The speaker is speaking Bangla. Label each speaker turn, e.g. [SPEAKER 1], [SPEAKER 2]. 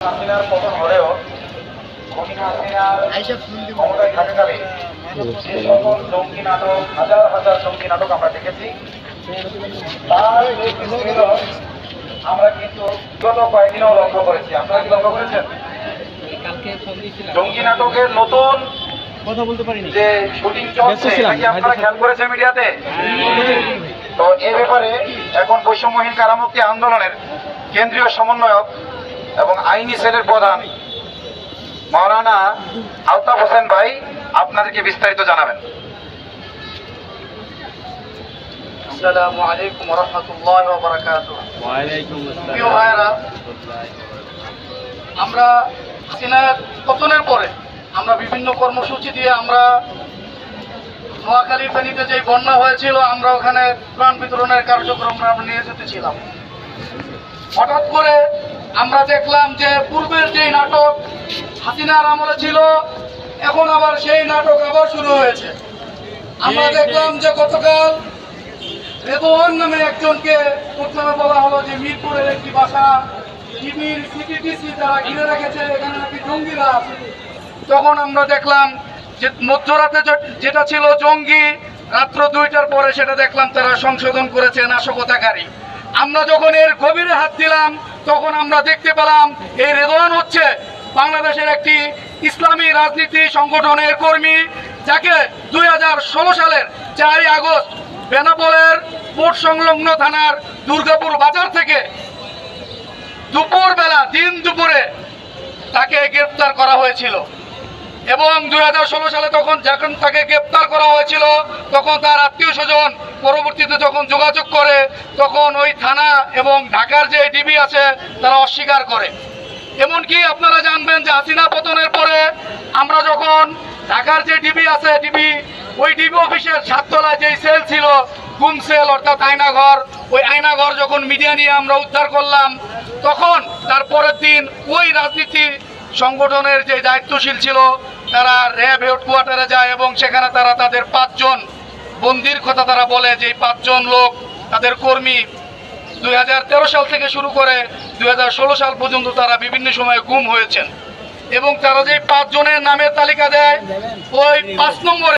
[SPEAKER 1] হাসিনার পতন হলেও ক্ষমতায় থাকাকালে যে সকল জঙ্গি নাটক, হাজার হাজার জঙ্গি নাটক আমরা দেখেছি, তার আমরা কিন্তু গত কয়েকদিনও লক্ষ্য করেছি। আপনারা কি লক্ষ্য করেছেন? জঙ্গি নাটকের নতুন যে শুটিং চলছে, আপনারা খেয়াল করেছেন মিডিয়াতে? তো এ ব্যাপারে এখন বৈষম্যহীন কারামুক্তি আন্দোলনের কেন্দ্রীয় সমন্বয়ক এবং আইনি সেলের প্রধান মাওলানা আলতাফ হোসেন ভাই আপনাদেরকে বিস্তারিত জানাবেন। আসসালামু আলাইকুম ওয়া রাহমাতুল্লাহি ওয়া বারাকাতুহু। ওয়া আলাইকুম আসসালাম। প্রিয় ভাইরা, আমরা হাসিনার পতনের পরে আমরা বিভিন্ন কর্মসূচি দিয়ে আমরা নোয়াখালী ফেনীতে যে বন্যা হয়েছিল, আমরা ওখানে ত্রাণ বিতরণের কার্যক্রম আমরা নিয়ে যেতেছিলাম। হঠাৎ করে আমরা দেখলাম যে পূর্বের যে নাটক হাসিনার আমলে ছিল, এখন আবার সেই নাটক আবার শুরু হয়েছে। আমরা দেখলাম যে গতকাল রেদওয়ান নামে একজনকে প্রথমে বলা হলো যে মিরপুরের একটি বাসা টিভির সিটিটিসি তারা ঘিরে রেখেছে, এখানে নাকি জঙ্গিরা আছে। তখন আমরা দেখলাম যে মধ্যরাতে যেটা ছিল জঙ্গি, রাত্র 2টার পরে সেটা দেখলাম তারা সংশোধন করেছে নাশকতাকারী। আমরা যখন এর গভীরে হাত দিলাম, তখন আমরা দেখতে পেলাম এই রেদওয়ান হচ্ছে বাংলাদেশের একটি ইসলামী রাজনীতি সংগঠনের কর্মী, যাকে 2016 সালের 4 আগস্ট বেনাপোলের পোর্ট সংলগ্ন থানার দুর্গাপুর বাজার থেকে দুপুরবেলা দিন দুপুরে তাকে গ্রেফতার করা হয়েছিল। এবং 2016 সালে যখন তাকে গ্রেপ্তার করা হয়েছিল, তখন তার আত্মীয় স্বজন পরবর্তীতে যখন যোগাযোগ করে, তখন ওই থানা এবং ঢাকার যে ডিবি আছে তারা অস্বীকার করে। এমনকি আপনারা জানবেন যে হাসিনা পতনের পরে আমরা যখন ঢাকার যে ডিবি আছে, ওই ডিবি অফিসের 7 তলায় যে সেল ছিল, গুম সেল অর্থাৎ আয়নাঘর, ওই আয়নাঘর যখন মিডিয়া নিয়ে আমরা উদ্ধার করলাম, তখন তার পরের দিন ওই রাজনীতি সংগঠনের যে দায়িত্বশীল ছিল তারা র্যাব হেডকোয়ার্টারে যায় এবং সেখানে তারা তাদের 5 জন বন্দির কথা তারা বলে, যে 5 জন লোক তাদের কর্মী 2013 সাল থেকে শুরু করে 2016 সাল পর্যন্ত তারা বিভিন্ন সময়ে গুম হয়েছেন। এবং তারা যে 5 জনের নামের তালিকা দেয়, ওই 5 নম্বরে